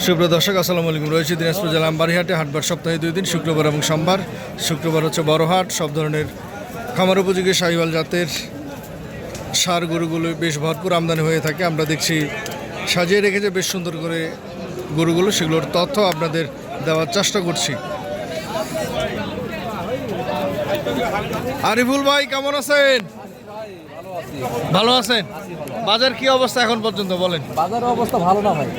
সুপ্রিয় দর্শক আসসালামু আলাইকুম। রয়েছে দিনাজপুর জেলা আমবাড়িহাটে হাটবার সপ্তাহে 2 দিন, শুক্রবার এবং সোমবার। শুক্রবার হচ্ছে বড় হাট। সব ধরনের খামার উপযোগী শাহিওয়াল জাতের ষাঁড় গরুগুলো বেশ ভরপুর আমদানি হয়ে থাকে। আমরা দেখছি সাজিয়ে রেখেছে বেশ সুন্দর করে গরুগুলো, সেগুলোর তথ্য আপনাদের দেওয়ার চেষ্টা করছি। আরিফুল ভাই কেমন আছেন? ভালো আছেন? বাজার কি অবস্থা এখন পর্যন্ত বলেন? বাজারের অবস্থা ভালো না ভাই।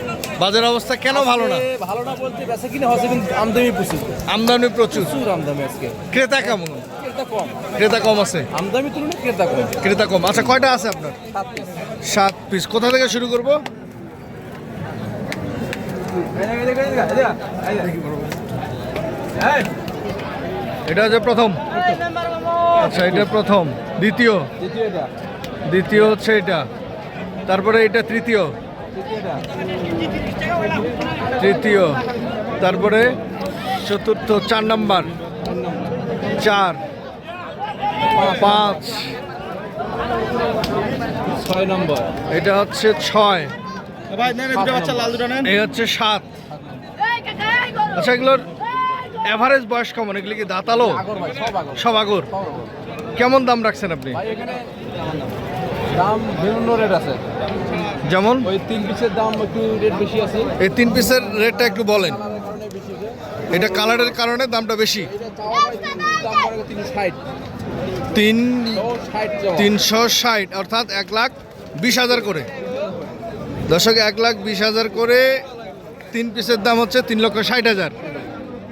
বাজার অবস্থা কেন ভালো না? ভালো না বলতে বেচা কিনা হচ্ছে কিন্তু আমদানি প্রচুর। আমদানি প্রচুর। প্রচুর আমদানি আজকে। ক্রেতা কেমন? ক্রেতা কম। ক্রেতা কম আছে। আমদানি তুলনায় ক্রেতা কম। ক্রেতা কম। আচ্ছা, কয়টা আছে আপনার? 7 পিস। কোথা থেকে শুরু করব? এটা হচ্ছে প্রথম। আচ্ছা, এটা প্রথম। দ্বিতীয় হচ্ছে এটা, তারপরে এটা তৃতীয়, তারপরে চতুর্থ, 4 নাম্বার, 4, 5, 6 নম্বর। এটা হচ্ছে 6, এই হচ্ছে 7। আচ্ছা, এগুলোর এভারেজ বয়স কেমন? এগুলি কি দাঁতালো? সব আগর। কেমন দাম রাখছেন আপনি? দাম বিভিন্ন রেট আছে। যেমন ওই 3 পিসের দাম একটু রেট বেশি আছে। এই 3 পিসের রেটটা একটু বলেন। এটা কালারের কারণে দামটা বেশি। এটা চাওয়া হয় দাম পড়ে 360। 360, অর্থাৎ 1,20,000 করে। দর্শক, 1,20,000 করে 3 পিসের দাম হচ্ছে 3,60,000।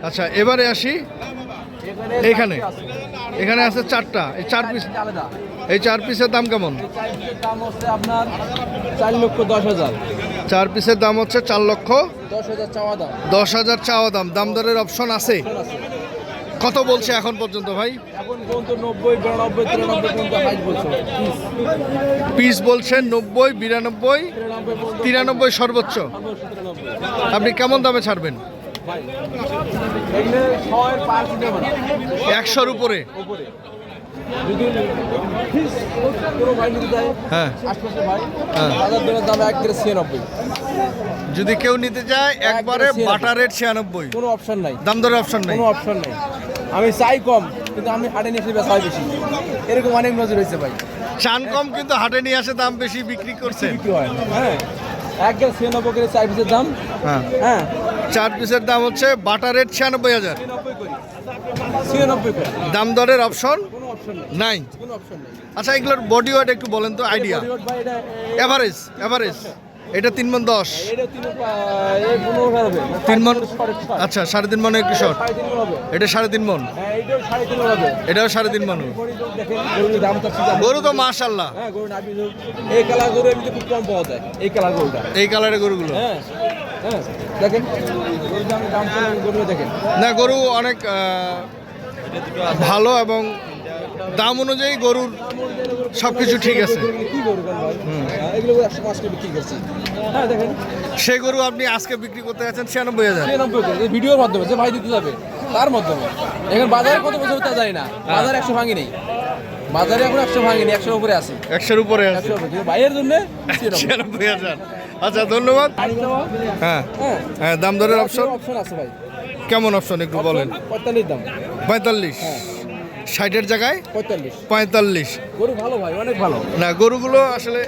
আচ্ছা, এবারে আসি এখানে আছে 4টা। এই 4 পিস, এই 4 পিসের দাম কেমন? দাম হচ্ছে আপনার 4,10,000। 4 পিসের দাম হচ্ছে 4,10,000 চাওয়া দাম। 10,000 চাওয়া দাম। দাম দরের অপশন আছে? কত বলছে এখন পর্যন্ত ভাই? এখন পর্যন্ত 90, 92, 93 পর্যন্ত হাইট বলছে। পিস বলছেন 90, 92, 93 সর্বোচ্চ। আপনি কেমন দামে ছাড়বেন? 100-র উপরে। হ্যাঁ, যদি কেউ নিতে চায় একবারে বাটার রেট 96। কোনো অপশন নাই, দাম দরের অপশন নাই। কোনো অপশন নাই। আমি চাই কম, কিন্তু আমি হাটে নিয়ে এসে বেচা হয় বেশি। এরকম অনেক নজর হয়েছে ভাই। চান কম কিন্তু হাটে নিয়ে আসে দাম বেশি বিক্রি করছে। হ্যাঁ, 1,96 করে 4 পিসের দাম। হ্যাঁ, হ্যাঁ, 4 পিসের দাম হচ্ছে বাটার রেট 96,000। 96 করে। দাম দরের অপশন কোনো অপশন নাই। নাই, কোনো অপশন নাই। আচ্ছা, এগুলোর বডি ওয়েট একটু বলেন তো, আইডিয়া। এভারেজ এটা 3 মণ 10। এটা 3 মণ। আচ্ছা, 3.5 মণ একটু শর্ট। এটা 3.5 মণ। হ্যাঁ, এটাও 3.5 হবে। এটাও 3.5 মণ। গরুর দাম তো গরু তো মাশাআল্লাহ। হ্যাঁ, গরু নাবি এই কালার গরু এমনিতে খুব কম পাওয়া যায়। এই কালার গরুটা, এই কালারের গরুগুলো। হ্যাঁ হ্যাঁ, দেখেন গরুর দাম গরু দেখেন না, গরু অনেক ভালো এবং দাম অনুযায়ী গরুর সবকিছু ঠিক আছে। কি গরু ভাই? এগুলো 105 করে বিক্রি করছি। হ্যাঁ, দেখেন সেই গরু আপনি আজকে বিক্রি করতে যাচ্ছেন 96,000। 96 করে এই ভিডিওর মাধ্যমে যে ভাই দিতে যাবে তার মাধ্যমে। এখন বাজারে কত বছর তা জানি না, বাজারে 100 ভাঙি নেই। বাজারে এখন 100 ভাঙি নেই, 100 উপরে আছে। 100-র উপরে আছে। 100 উপরে ভাইয়ের জন্য 96,000। আচ্ছা, ধন্যবাদ। হ্যাঁ হ্যাঁ, দাম দরের অপশন আছে ভাই। কেমন অপশন একটু বলেন? 45 দাম। 45। 60-এর জায়গায় 45। গরু ভালো ভাই, অনেক ভালো। না, গরুগুলো আসলে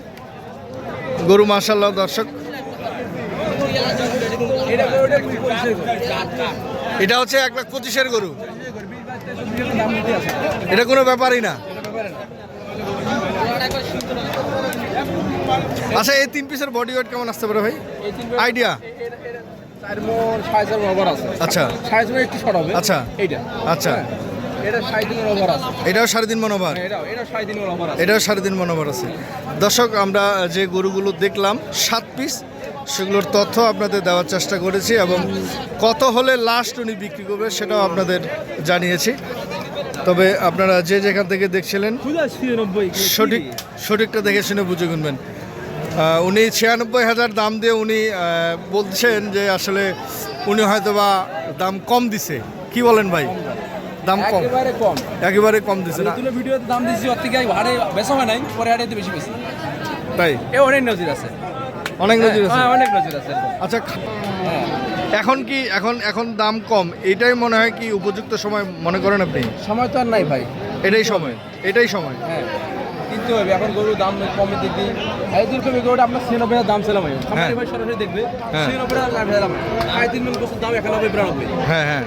গরু মাশাআল্লাহ। দর্শক, এটা হচ্ছে 1,25,000 গরু। এটা কোনো ব্যাপারই না। আচ্ছা, এই 3 পিসের বডি ওয়েট কেমন আসতে পারে ভাই? আইডিয়া? 4 মণ 4.5 ওভার আছে। আচ্ছা, 4.5 একটু শর্ট হবে। আচ্ছা, এইটা আচ্ছা, এটা 3.5 ওভার আছে। এটাও 3.5 মণ ওভার। এটা 3.5 ওভার আছে। এটাও 3.5 মণ ওভার আছে। দর্শক, আমরা যে গরুগুলো দেখলাম 7 পিস, সেগুলোর তথ্য আপনাদের দেওয়ার চেষ্টা করেছি এবং কত হলে লাস্ট উনি বিক্রি করবে সেটাও আপনাদের জানিয়েছি। তবে আপনারা যে যেখান থেকে দেখছিলেন সঠিকটা দেখে শুনে বুঝে গুনবেন। উনি 96,000 দাম দিয়ে উনি বলছেন যে আসলে উনি হয়তোবা দাম কম দিছে। কি বলেন ভাই? দাম কম, একেবারে কম দিছে না। ভিডিওতে দাম দিছি, ওর থেকে হাড়ে বেচা হয় নাই, পরে হাড়ে বেশি বেশি। তাই এ অনেক নজির আছে। অনেক নজির আছে। হ্যাঁ, অনেক নজির আছে। আচ্ছা, হ্যাঁ। এখন কি এখন দাম কম, এটাই মনে হয় কি উপযুক্ত সময় মনে করেন আপনি? সময় তো আর নাই ভাই। এটাই সময়। হ্যাঁ, কিন্তু এখন গরুর দাম কমে দিদি এই দূর কমে গরুটা আপনার 96 দাম ছিলাম আমি। খামারি ভাই সরাসরি দেখবে, 96 লাভ দিলাম। 3.5 মন গোস্তের দাম 91 92। হ্যাঁ,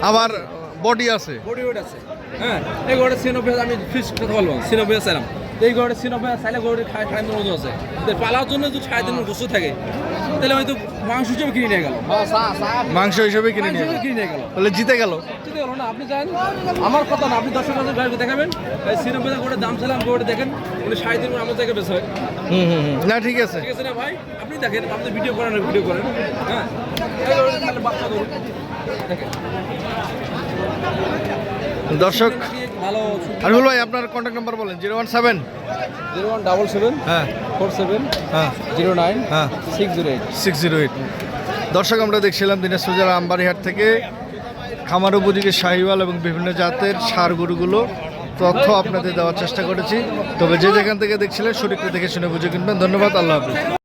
আবার বডি আছে, বডি ওয়েট আছে। হ্যাঁ, এই গরুটা 96 আমি ফিক্স কথা বলবো, 96 ছিলাম। এই গরুটা 96 চাইলে গরুটা খায় 3 মন ওজন আছে। পালার জন্য যদি 3.5 মন গোস্ত থাকে তাহলে হয়তো মাংস হিসেবে কিনে নিয়ে গেল, মাংস হিসেবে কিনে নিয়ে গেল, তাহলে জিতে গেল। না আপনি চান আমার কথা না, আপনি 10,000 গাড়ি দেখাবেন। 96 করে দাম ছিলাম, গরুটা দেখেন উনি 3.5 মন আমার থেকে বেশি হয়। না ঠিক আছে না ভাই, আপনি দেখেন, আপনি ভিডিও করেন। হ্যাঁ, এই গরুটা তাহলে বাচ্চা গরু দেখেন দর্শক। ভালো। আরিফুল ভাই আপনার কন্ট্যাক্ট নাম্বার বলেন। 017 0177 হ্যাঁ 47 হ্যাঁ 09 হ্যাঁ 608 608। দর্শক, আমরা দেখছিলাম দিনাজপুর জেলা আমবাড়িহাট থেকে খামার উপযোগী শাহিওয়াল এবং বিভিন্ন জাতের ষাঁড় গরুগুলো তথ্য আপনাদের দেওয়ার চেষ্টা করেছি। তবে যে যেখান থেকে দেখছিলেন সঠিক দেখে শুনে বুঝে কিনবেন। ধন্যবাদ, আল্লাহ হাফিজ।